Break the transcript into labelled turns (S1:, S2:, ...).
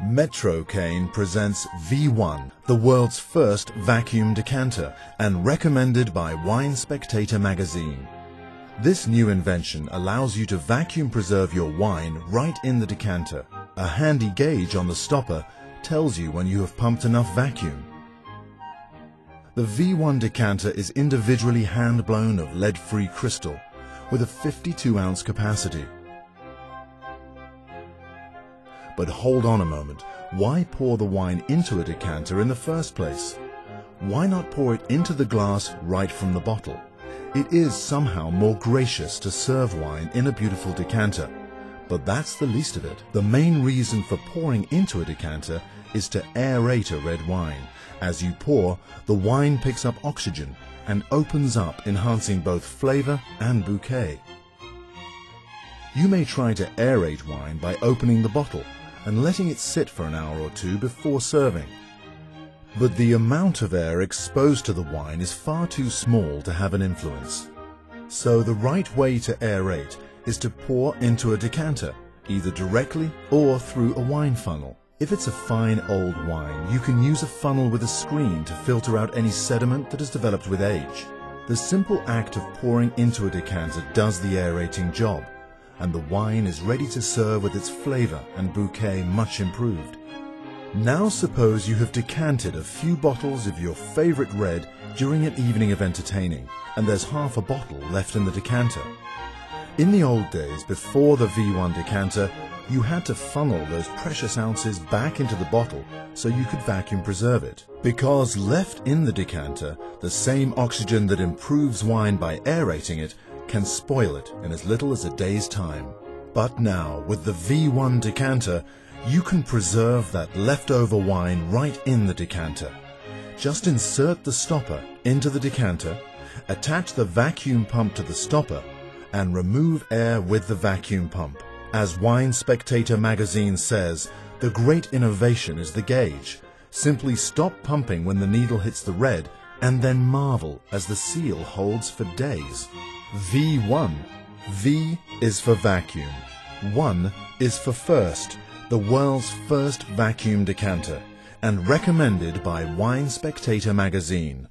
S1: Metrokane presents V1, the world's first vacuum decanter, and recommended by Wine Spectator magazine. This new invention allows you to vacuum preserve your wine right in the decanter. A handy gauge on the stopper tells you when you have pumped enough vacuum. The V1 decanter is individually hand-blown of lead-free crystal with a 52-ounce capacity. But hold on a moment, why pour the wine into a decanter in the first place? Why not pour it into the glass right from the bottle? It is somehow more gracious to serve wine in a beautiful decanter, but that's the least of it. The main reason for pouring into a decanter is to aerate a red wine. As you pour, the wine picks up oxygen and opens up, enhancing both flavor and bouquet. You may try to aerate wine by opening the bottle and letting it sit for an hour or two before serving. But the amount of air exposed to the wine is far too small to have an influence. So the right way to aerate is to pour into a decanter, either directly or through a wine funnel. If it's a fine old wine, you can use a funnel with a screen to filter out any sediment that has developed with age. The simple act of pouring into a decanter does the aerating job, and the wine is ready to serve with its flavor and bouquet much improved. Now suppose you have decanted a few bottles of your favorite red during an evening of entertaining, and there's half a bottle left in the decanter. In the old days, before the V1 decanter, you had to funnel those precious ounces back into the bottle so you could vacuum preserve it. Because left in the decanter, the same oxygen that improves wine by aerating it can spoil it in as little as a day's time. But now, with the V1 decanter, you can preserve that leftover wine right in the decanter. Just insert the stopper into the decanter, attach the vacuum pump to the stopper, and remove air with the vacuum pump. As Wine Spectator magazine says, the great innovation is the gauge. Simply stop pumping when the needle hits the red, and then marvel as the seal holds for days. V1. V is for vacuum. 1 is for first, the world's first vacuum decanter, and recommended by Wine Spectator magazine.